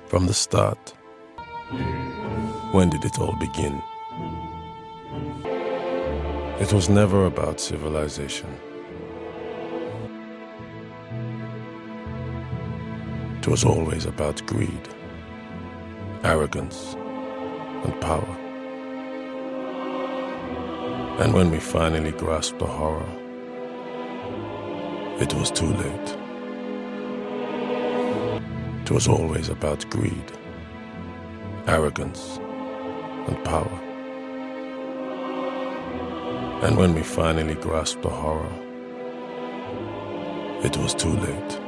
From the start, when did it all begin? It was never about civilization. It was always about greed, arrogance, and power. And when we finally grasped the horror, it was too late. It was always about greed, arrogance, and power. And when we finally grasped the horror, it was too late.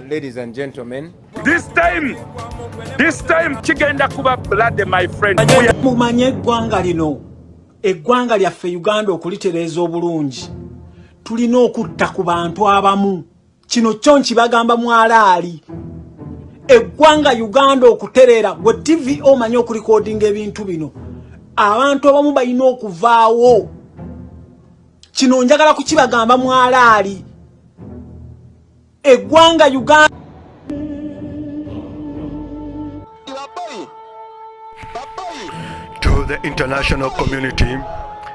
Ladies and gentlemen, this time kigenda kuba blood, my friend. Mumanye eggwanga lino, eggwanga lyaffe Uganda okulitereeza obulungi, tulina okutta ku bantu abamu. Kino kyo nkibagamba mwalaali. Eggwanga Uganda okutereera, gwe TV omanye okulikodinga ebintu bino, abantu abamu balina okuvaawo. Kino njagala kukibagamba mwalaali. Eggwanga Uganda to the international community,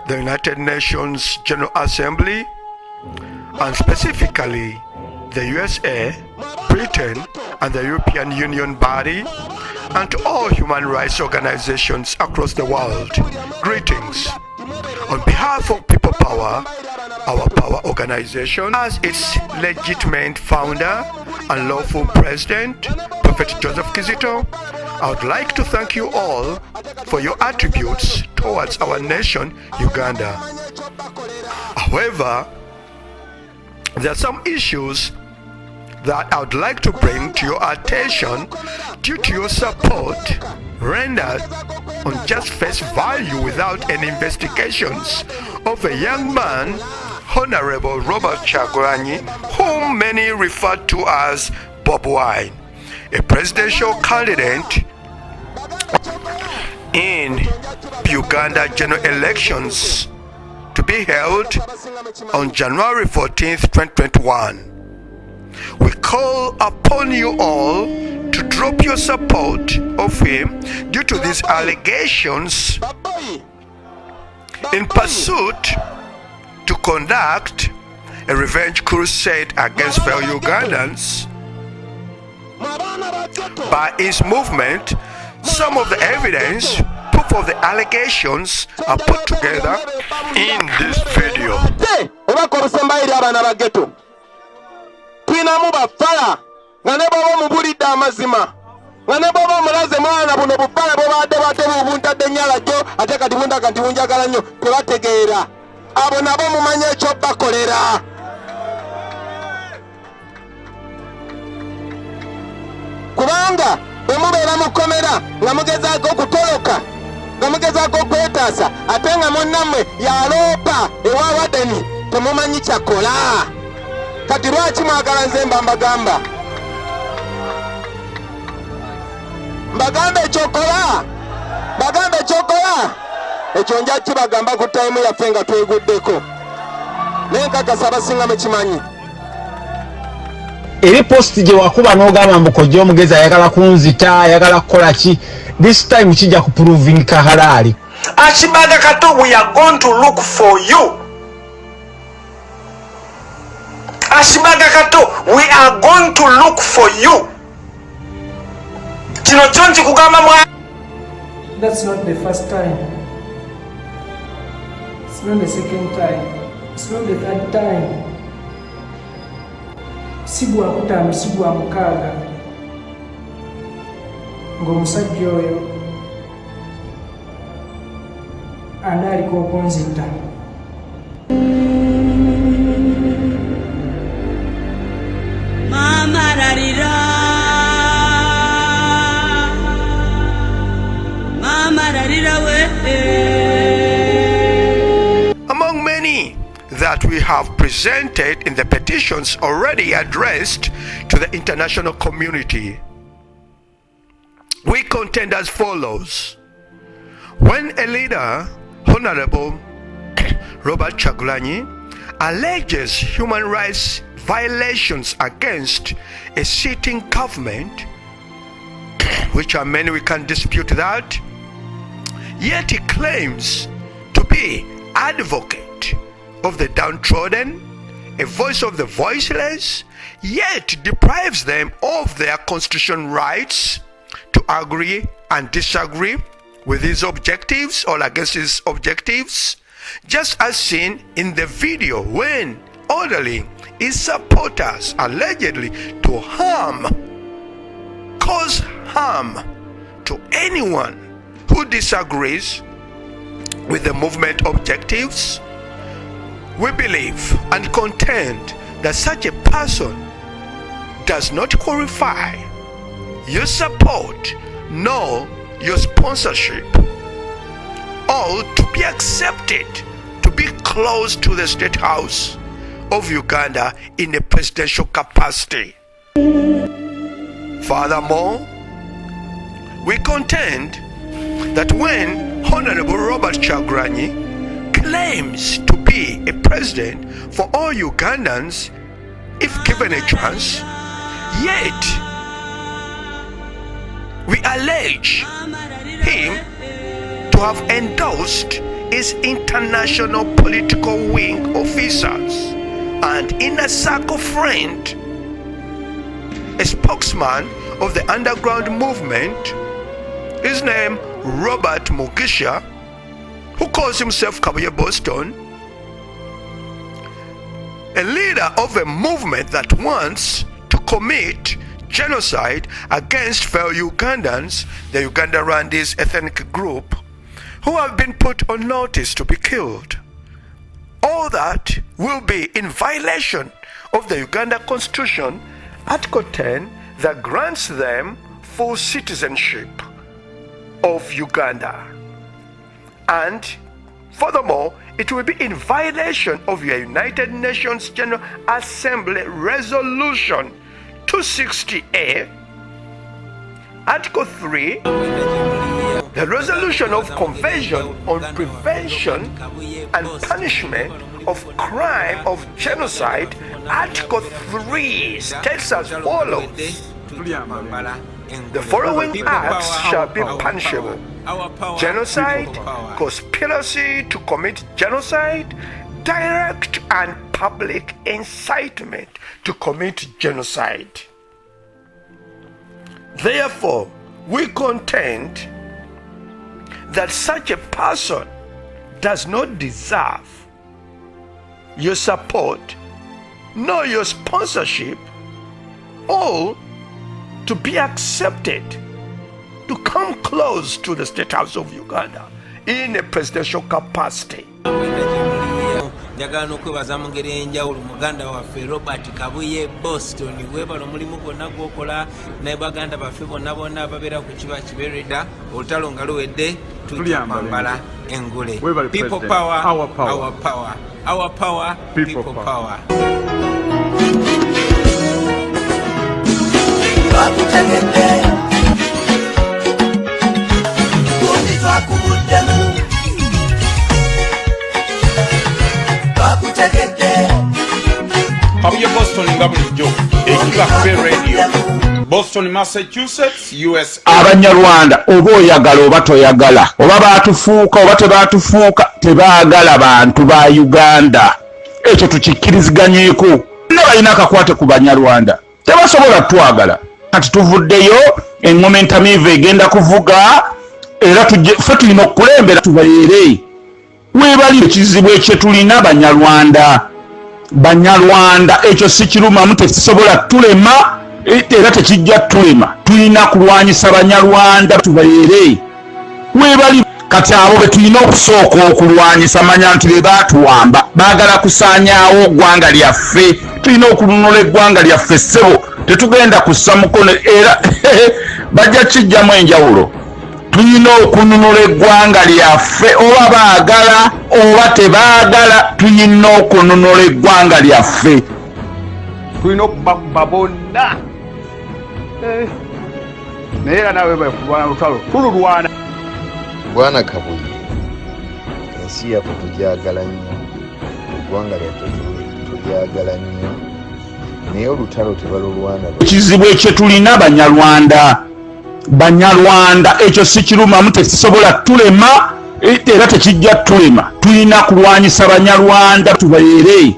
the United Nations General Assembly, and specifically the USA, Britain, and the European Union body, and to all human rights organizations across the world. Greetings. On behalf of People Power, our power organization, as its legitimate founder and lawful president, Prophet Joseph Kizito, I would like to thank you all for your attributes towards our nation, Uganda. However, there are some issues that I would like to bring to your attention due to your support rendered on just face value without any investigations of a young man, Honorable Robert Kyagulanyi, whom many refer to as Bob Wine, a presidential candidate in Uganda general elections to be held on January 14th, 2021. We call upon you all to drop your support of him due to these allegations in pursuit to conduct a revenge crusade against fellow Ugandans. By his movement, some of the evidence, proof of the allegations are put together in this video. Twinamu bafala nga ne baba mubulidde amazima nga ne baba mulaze mwana buno bufala bwebadde batema obuntadde ennyala jjo ate kati bundaga nti bunjagala nnyo tebategeera abo nabo mumanye ekyo bakolera. Kubanga bwe mubeera mu kkomera nga mugezaako okutoloka nga mugezaako okwetaasa ate nga munnammwe yaloopa ewa Wadeni temumanyi kyakola. Kati lwaki mwagala nze mbagamba ekyokola ekyo nja kibagamba ku tayimu yaffe nga tweguddeko nenkakasa abasinga mukimanyi. eri post gye wakuba n'ogamba mbukojja omugezi ayagala kunzita ayagala kukola ki, this time kijja ku proving kahalaali. Akibaga kato, we are going to look for you. Asibaga kato, we are going to look for you. Kino kyonji kugamba mwa. That's not the first time. It's not the second time. It's not the third time. Sigwa kutano, sigwa mukaaga. Ng'omusajja oyo anaaliko okunzita. that we have presented in the petitions already addressed to the international community. We contend as follows. When a leader, Honorable Robert Kyagulanyi, alleges human rights violations against a sitting government, which are many, we can't dispute that, yet he claims to be advocate of the downtrodden, a voice of the voiceless, yet deprives them of their constitutional rights to agree and disagree with his objectives or against his objectives, just as seen in the video when orderly his supporters allegedly to cause harm to anyone who disagrees with the movement objectives. We believe and contend that such a person does not qualify your support nor your sponsorship, or to be accepted to be close to the State House of Uganda in a presidential capacity. Furthermore, we contend that when Honorable Robert Kyagulanyi claims to be a president for all Ugandans if given a chance, yet we allege him to have endorsed his international political wing officers and inner circle friend, a spokesman of the underground movement, his name Robert Mugisha, who calls himself Kabuye Boston, a leader of a movement that wants to commit genocide against fellow Ugandans, the Uganda Rwandese ethnic group, who have been put on notice to be killed. All that will be in violation of the Uganda Constitution, Article 10, that grants them full citizenship of Uganda. And furthermore, it will be in violation of your United Nations General Assembly Resolution 260A, Article 3, the resolution of Convention on Prevention and Punishment of Crime of Genocide, Article 3, states as follows. The following acts shall be punishable: genocide, conspiracy to commit genocide, direct and public incitement to commit genocide. Therefore, we contend that such a person does not deserve your support nor your sponsorship, or to be accepted to come close to the State House of Uganda in a presidential capacity. Njagala n'okwebaza mu ngeri enjawulo muganda waffe Robert Kabuye Boston webala omulimu gwonna gwokola naye baganda baffe bonna ababeera ku kiba kibereda olutalo nga luwedde tujja kwambala engule. People power, our power. Our power, people power. Kabuye Boston nga bulijjo ekibaffe radio Boston, Massachusetts, USA. Abanyarwanda oba oyagala oba toyagala, oba baatufuuka oba tebaatufuuka, tebaagala bantu ba Uganda. Ekyo tukikkiriziganyeko. Ne balina akakwate ku Banyarwanda tebasobola twagala. Kati tuvuddeyo engoma entamiivu egenda kuvuga, era ffe tulina okukulembera tubayeere. Weebali ekizibu ekye tulina Banyarwanda ekyo si kirumamu, tekisobola tulema era tekijja tulema. Tulina kulwanyisa Banyarwanda tubayeere. Weebali kati abo be tulina okusooka okulwanyisa, manya nti be baatuwamba baagala kusaanyaawo eggwanga lyaffe. Tulina okununula eggwanga lyaffe ssebo, tetugenda kussa mukono era bajja kijjamu enjawulo. tulina okununula eggwanga lyaffe, oba baagala oba tebaagala, tulina okununula eggwanga lyaffe. tulina okubakuba bonna naye era nawe bwefulwana lutalo tululwana. Bwana Kabuye, ensi yaffe tugyagala nnyo, eggwanga lyaffe tulyagala nnyo, naye olutalo tebalulwana. Ekizibu ekyo tulina Banyarwanda, ekyo si kirumamu, tekisobola tulema era tekijja tulema. Tulina kulwanyisa Banyarwanda tubeere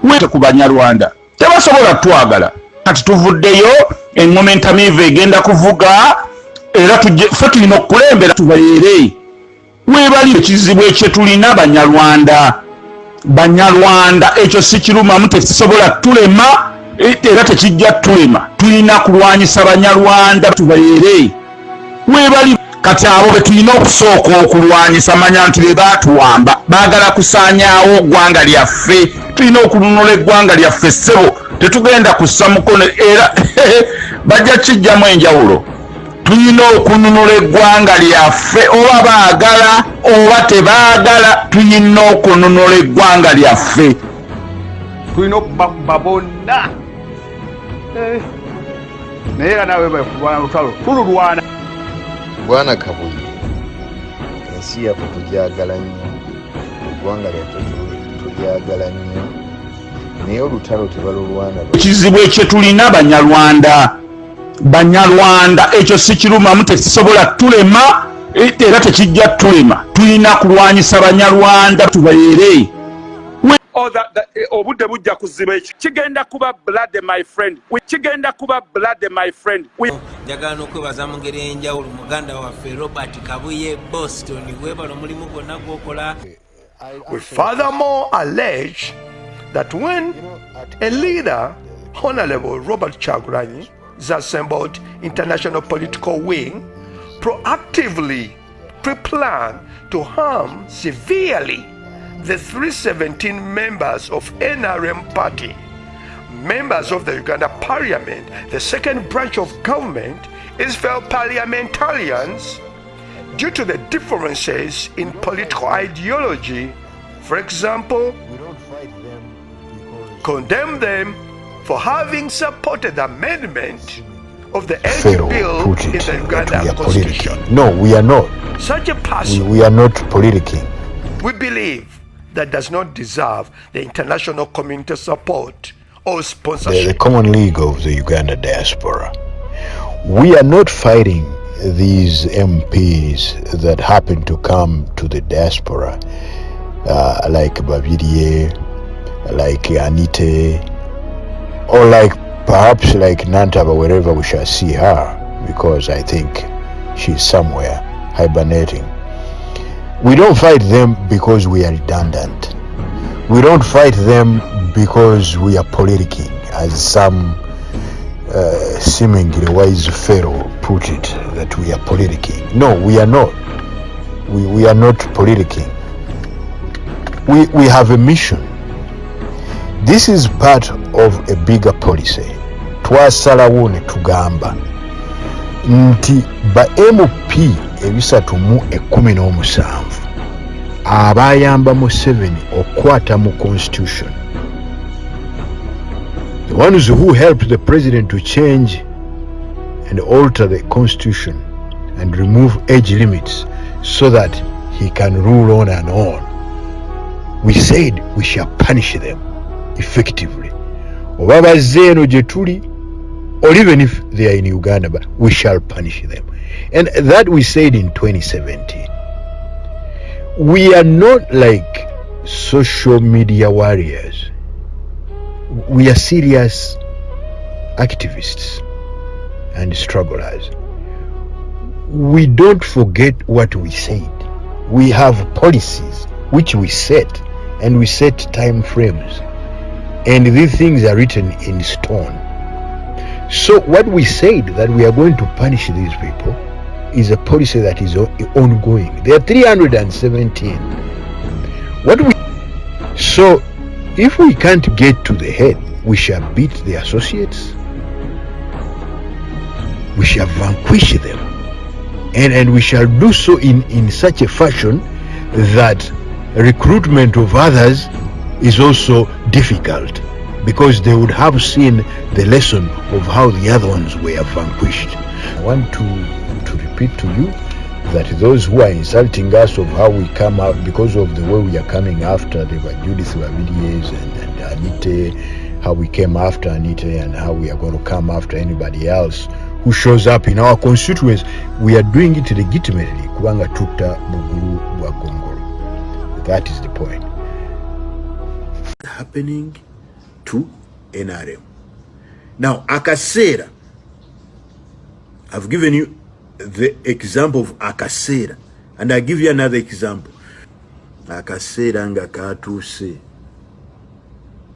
wete ku Banyarwanda, tebasobola twagala. Kati tuvuddeyo, engoma entamiivu egenda kuvuga era ffe tulina okukulembera tubeere webali. Ekizibu ekyo tulina Banyarwanda, ekyo si kirumamu, tekisobola tulema era tekijja tulema. Tulina kulwanyisa Banyarwanda tubeere webali. Kati abo be tulina okusooka okulwanyisa, manya nti be baatuwamba baagala kusaanyaawo eggwanga lyaffe. Tulina okununula eggwanga lyaffe ssebo, tetugenda kussa mukono era bajja kijjamu enjawulo. Tulina okununula eggwanga lyaffe, oba baagala oba tebaagala, tulina okununula eggwanga lyaffe. tulina okubakuba bonna naye era nawe bwefulwana lutalo tululwana. Bwana Kabuye, ensi yaffe tugyagala nnyo, eggwanga lyaffe tulyagala nnyo, naye olutalo tebalulwana. Ekizibu ekyo tulina Banyarwanda, ekyo si kirumamu, tekisobola tulema era tekijja tulema. Tulina kulwanyisa Banyarwanda tubeere. Obudde bujja kuziba ekyo kigenda kuba blood my friend, kigenda kuba blood my friend. Njagala n'okwebaza mu ngeri enjawulo muganda waffe Robert Kabuye Boston, weebala omulimu gwonna gw'okola. We furthermore allege that when a leader, Honorable Robert Kyagulanyi, is assembled international political wing, proactively pre-planned to harm severely the 317 members of NRM party, members of the Uganda Parliament, the second branch of government, is fellow parliamentarians, due to the differences in political ideology. For example, condemn them for having supported the amendment of the age bill in the Uganda Constitution. No, we are not. Such a person, we are not politicking. we believe, that does not deserve the international community support or sponsorship. The Common League of the Uganda Diaspora. We are not fighting these MPs that happen to come to the diaspora, like Babirie, like Anite, or like perhaps like Nantaba, wherever we shall see her, because I think she's somewhere hibernating. We don't fight them because we are redundant. We don't fight them because we are politicking, as some seemingly wise fellow put it, that we are politicking. No, we are not. We are not politicking. We have a mission. This is part of a bigger policy. Twasalawo ne tugamba nti ba MP ebisatu mu 17 abayamba Museveni okwata mu constitution, the ones who helped the president to change and alter the constitution and remove age limits so that he can rule on and on. We said we shall punish them effectively. Oba bazze eno gye tuli, or even if they are in Uganda, but we shall punish them. And that we said in 2017. We are not like social media warriors. We are serious activists and strugglers. We don't forget what we said. We have policies which we set, and we set time frames, and these things are written in stone. So what we said, that we are going to punish these people, is a policy that is ongoing. There are 317. So if we can't get to the head, we shall beat the associates, we shall vanquish them, And we shall do so in such a fashion that recruitment of others is also difficult, because they would have seen the lesson of how the other ones were vanquished. I want to repeat to you that those who are insulting us of how we come out because of the way we are coming after the Judith Wavidies and Anite, how we came after Anite and how we are going to come after anybody else who shows up in our constituents, we are doing it legitimately. Kubanga tuta bugulu bwa gongolo. That is the point. Happening to NRM. Now, Akasera, I've given you the example of Akasera, and I give you another example. Akasera nga katuse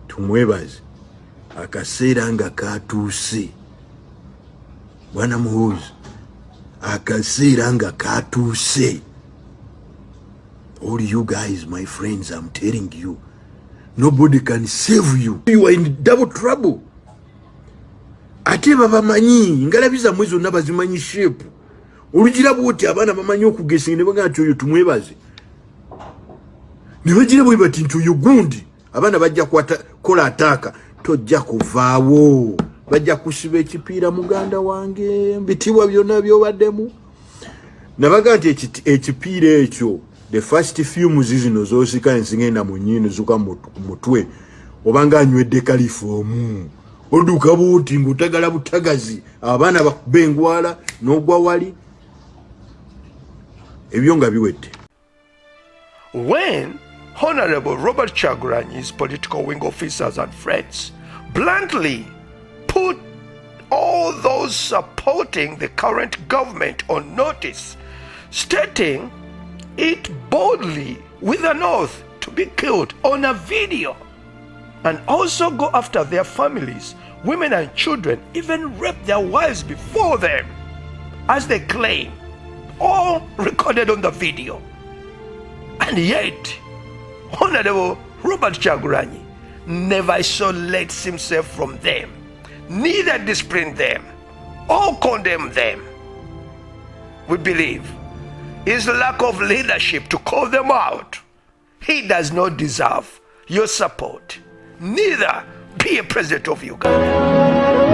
tumwebaze. Akasera nga katuse Bwana Muhoozi. Akasera nga katuse. All you guys, my friends, I'm telling you, nobody can save you. You are in double trouble. Ate babamanyi ngalabiza mwezo nabazimanyi shape. Olugira bwoti abana bamanyi okugesinga ne bagamba nti oyo tumwebaze. Ne bagira bwe bati nti oyo gundi. Abana bajja kola ataka. Tojja kuvaawo. Bajja kusiba ekipiira muganda wange. Mbitibwa byonna byobaddemu. Nabaga nti ekipiira ekyo, the first few muzizino zosika ensingenda mu nnyini zuka mutwe. Obanga anywedde kalifomu. Oduka buti ngutagala butagazi. Abana bakubengwala n'ogwa wali. When Honorable Robert Kyagulanyi's political wing officers and friends bluntly put all those supporting the current government on notice, stating it boldly with an oath to be killed on a video, and also go after their families, women and children, even rape their wives before them, as they claim, all recorded on the video. And yet, Honorable Robert Kyagulanyi never isolates himself from them, neither discipline them or condemn them. We believe his lack of leadership to call them out. He does not deserve your support, neither be a president of Uganda.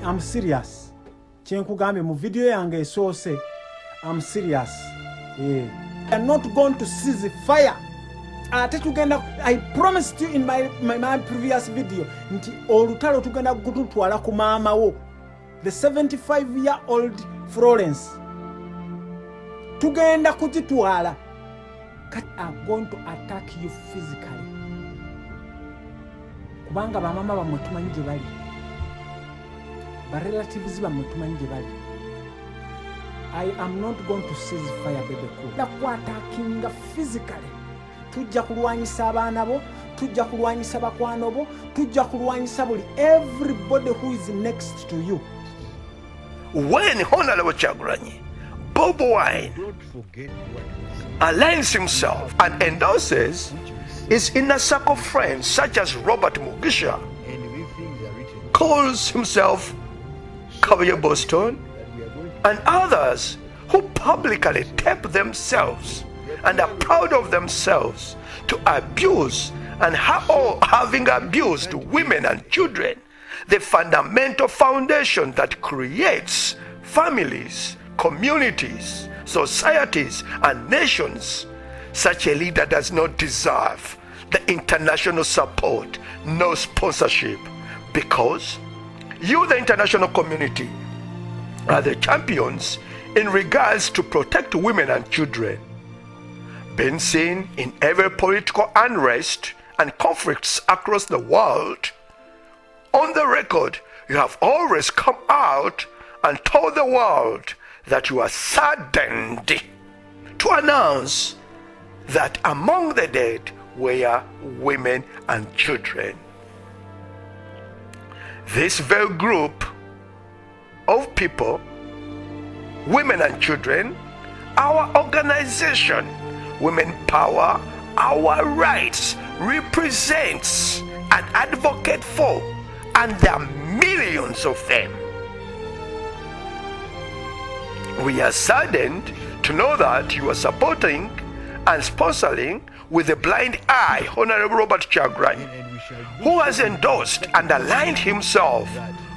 I'm serious. Chenkugambe mu video yange esoose, I'm serious. I'm not going to cease fire. Ate tugenda, I promised you in my previous video nti olutalo tugenda kututwala ku maama wo, the 75-year-old Florence. Tugenda kutitwala. I'm going to attack you physically. Kubanga bamama bamwe tumanyi gye bali. Relatives I am not going to cease fire, baby. Attacking physically. Tujja kulwanyisa abaana bo, tujja kulwanyisa bakwano bo, tujja kulwanyisa buli everybody who is next to you. When Honorable Kyagulanyi, Bob Wine, aligns himself and endorses his inner circle friends such as Robert Mugisha, calls himself Kabuye Boston, and others who publicly tape themselves and are proud of themselves to abuse and having abused women and children, the fundamental foundation that creates families, communities, societies, and nations, such a leader does not deserve the international support, no sponsorship, because you, the international community, are the champions in regards to protect women and children. Being seen in every political unrest and conflicts across the world, on the record, you have always come out and told the world that you are saddened to announce that among the dead were women and children. This very group of people, women and children, our organization, Women Power, Our Rights, represents and advocate for, and there are millions of them. We are saddened to know that you are supporting and sponsoring with a blind eye Honorable Robert Kyagulanyi, who has endorsed and aligned himself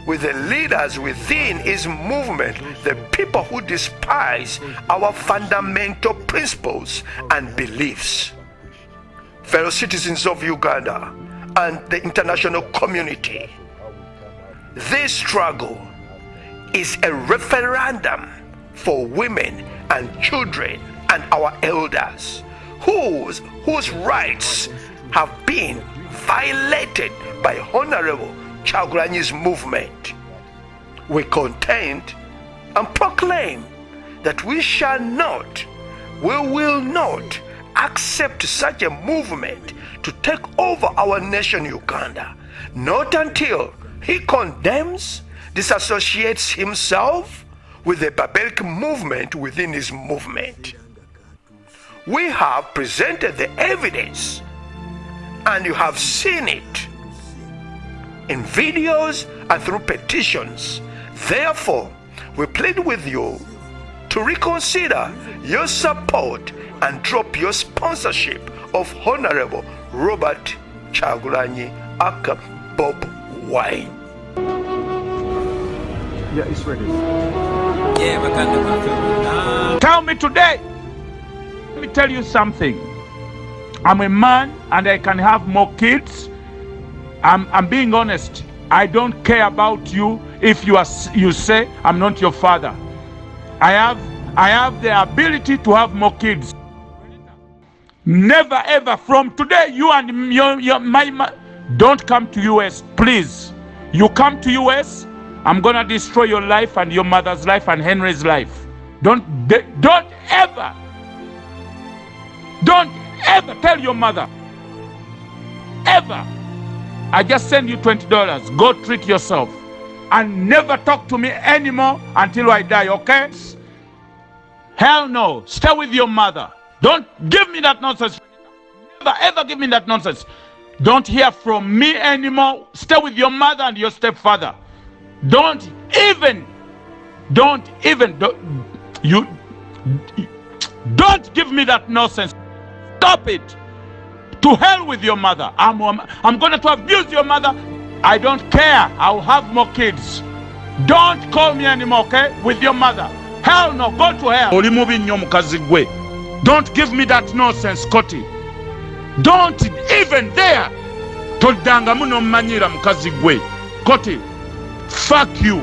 with the leaders within his movement, the people who despise our fundamental principles and beliefs. Fellow citizens of Uganda and the international community, this struggle is a referendum for women and children and our elders whose rights have been violated by Honorable Kyagulanyi's movement. We contend and proclaim that we will not accept such a movement to take over our nation Uganda, not until he condemns, disassociates himself with the barbaric movement within his movement. We have presented the evidence, and you have seen it in videos and through petitions. Therefore, we plead with you to reconsider your support and drop your sponsorship of Honorable Robert Kyagulanyi aka Bob Wine. Yeah, it's ready. Tell me today. Let me tell you something. I'm a man and I can have more kids. I'm being honest. I don't care about you if you say I'm not your father. I have the ability to have more kids. Never ever from today, you and my don't come to US, please. You come to US, I'm gonna destroy your life and your mother's life and Henry's life. Don't ever tell your mother. Ever. I just send you $20. Go treat yourself. And never talk to me anymore until I die, okay? Hell no. Stay with your mother. Don't give me that nonsense. Never ever give me that nonsense. Don't hear from me anymore. Stay with your mother and your stepfather. Don't even give me that nonsense. Stop it. To hell with your mother. I'm going to abuse your mother. I don't care. I'll have more kids. Don't call me anymore, okay? With your mother. Hell no. Go to hell. Don't give me that nonsense, Scotty. Don't even dare. Todanga muno manyira mukazi gwe. Scotty. Fuck you.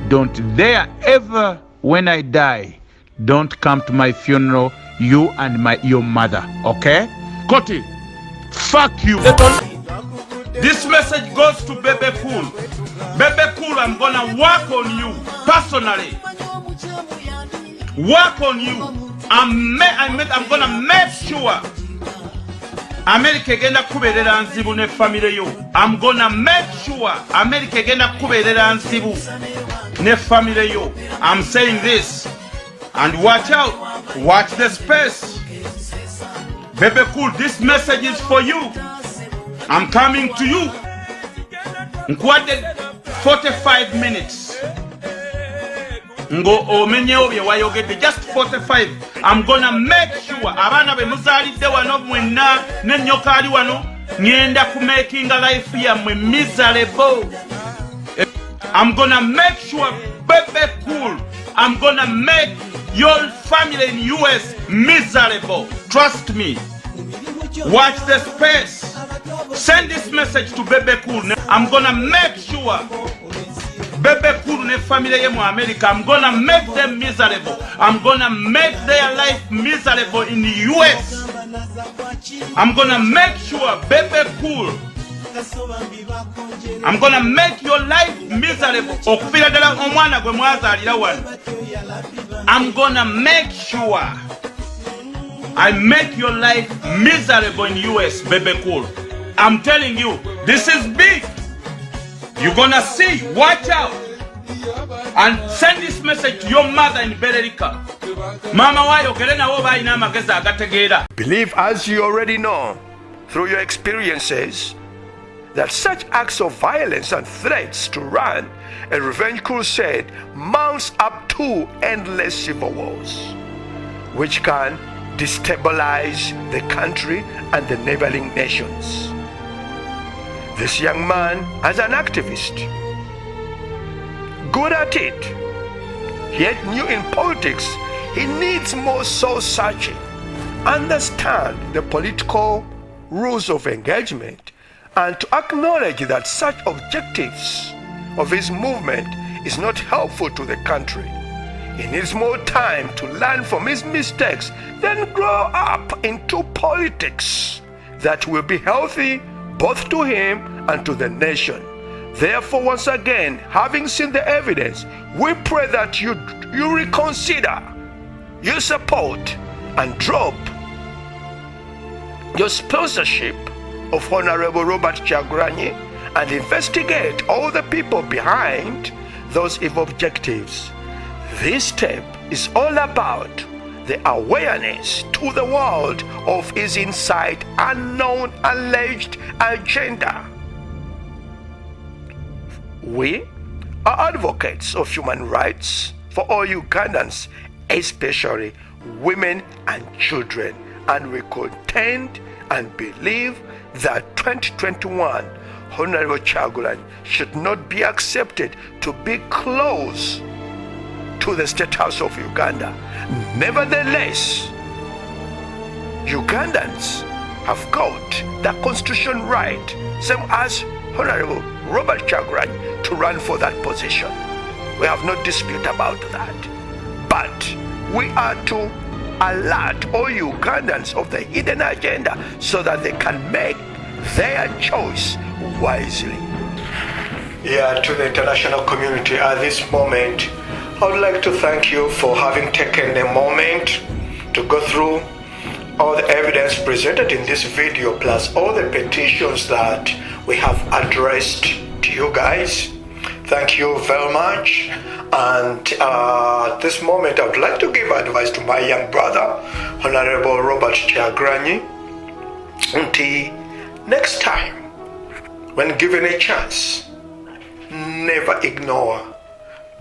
Don't dare ever, when I die, don't come to my funeral, you and your mother, okay? Scotty, fuck you. This message goes to Bebe Cool. Bebe Cool, I'm gonna work on you personally. Work on you. I'm gonna make sure America genda kuberera nzibu ne family yo. I'm gonna make sure America genda kuberera nzibu ne family yo. I'm saying this. And watch out. Watch the space. Bebe Cool, this message is for you. I'm coming to you. Nkwade 45 minutes. Ngo omenyewo bye wayogedde just 45. I'm gonna make sure abana be muzalidde wano mwenna n'ennyoka ali wano ngenda ku making a life yammwe miserable. I'm gonna make sure Bebe Cool, I'm gonna make your family in US miserable. Trust me. Watch the space. Send this message to Bebe Cool. I'm gonna make sure Bebe Cool ne family in America, I'm gonna make them miserable. I'm gonna make their life miserable in the US. I'm gonna make sure Bebe Cool, I'm gonna make your life miserable. I'm gonna make sure I make your life miserable in US, Bebe Cool. I'm telling you, this is big. You're gonna see, watch out. And send this message to your mother in Belerica. Mama wayo kelena woba ina mageza agategera. Believe, as you already know through your experiences, that such acts of violence and threats to run a revenge crusade mounts up to endless civil wars, which can destabilize the country and the neighboring nations. This young man, as an activist, good at it, yet new in politics, he needs more soul searching, understand the political rules of engagement, and to acknowledge that such objectives of his movement is not helpful to the country. He needs more time to learn from his mistakes, then grow up into politics that will be healthy both to him and to the nation. Therefore, once again, having seen the evidence, we pray that you reconsider your support and drop your sponsorship of Honorable Robert Kyagulanyi and investigate all the people behind those evil objectives. This step is all about the awareness to the world of his inside unknown alleged agenda. We are advocates of human rights for all Ugandans, especially women and children, and we contend and believe that 2021 Honorable Kyagulanyi should not be accepted to be close to the State House of Uganda. Nevertheless, Ugandans have got the constitutional right, same as Honorable Robert Kyagulanyi, to run for that position. We have no dispute about that. But we are to alert all Ugandans of the hidden agenda so that they can make their choice wisely. Yeah, to the international community at this moment, I would like to thank you for having taken a moment to go through all the evidence presented in this video, plus all the petitions that we have addressed to you guys. Thank you very much. And at this moment, I would like to give advice to my young brother, Honorable Robert Kyagulanyi. Until next time, when given a chance, never ignore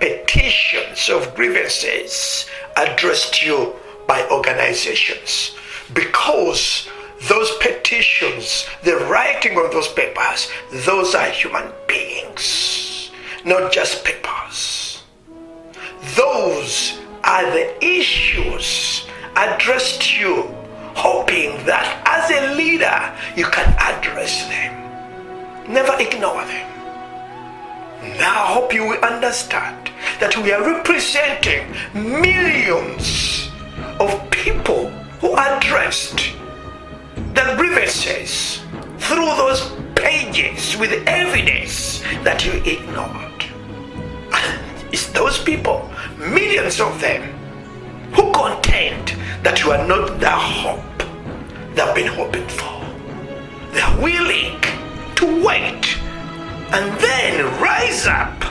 petitions of grievances addressed to you by organizations, because those petitions, the writing of those papers, those are human beings, not just papers. Those are the issues addressed to you, hoping that as a leader you can address them. Never ignore them. Now I hope you will understand that we are representing millions of people who addressed the grievances through those pages with evidence that you ignored. And it's those people, millions of them, who contend that you are not the hope they've been hoping for. They are willing to wait and then rise up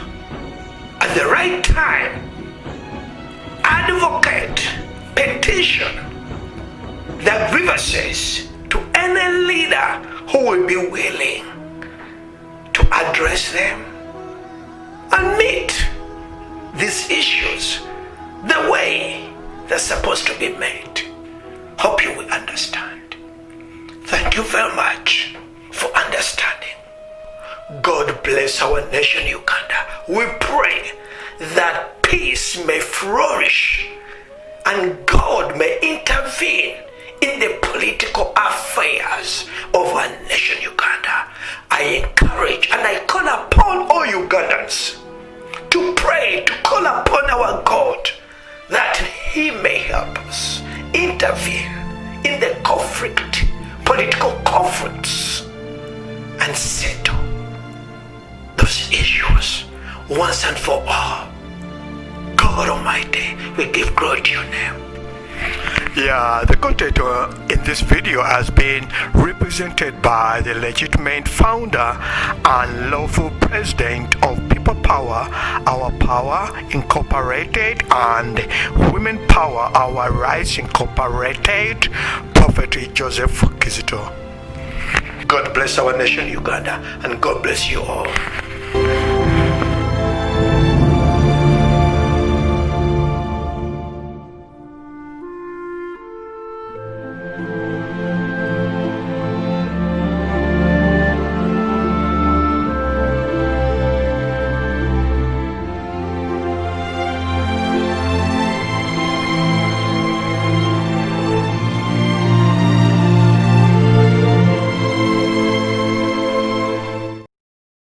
at the right time, advocate, petition the grievances to any leader who will be willing to address them and meet these issues the way they're supposed to be made. Hope you will understand. Thank you very much for understanding. God bless our nation, Uganda. We pray that peace may flourish and God may intervene in the political affairs of our nation, Uganda. I encourage and I call upon all Ugandans to pray, to call upon our God that He may help us intervene in the conflict, political conflicts, and settle those issues once and for all. God Almighty, we give glory to your name. Yeah, the content in this video has been represented by the legitimate founder and lawful president of People Power, Our Power Incorporated, and Women Power, Our Rights Incorporated, Prophet Joseph Kizito. God bless our nation, Uganda, and God bless you all.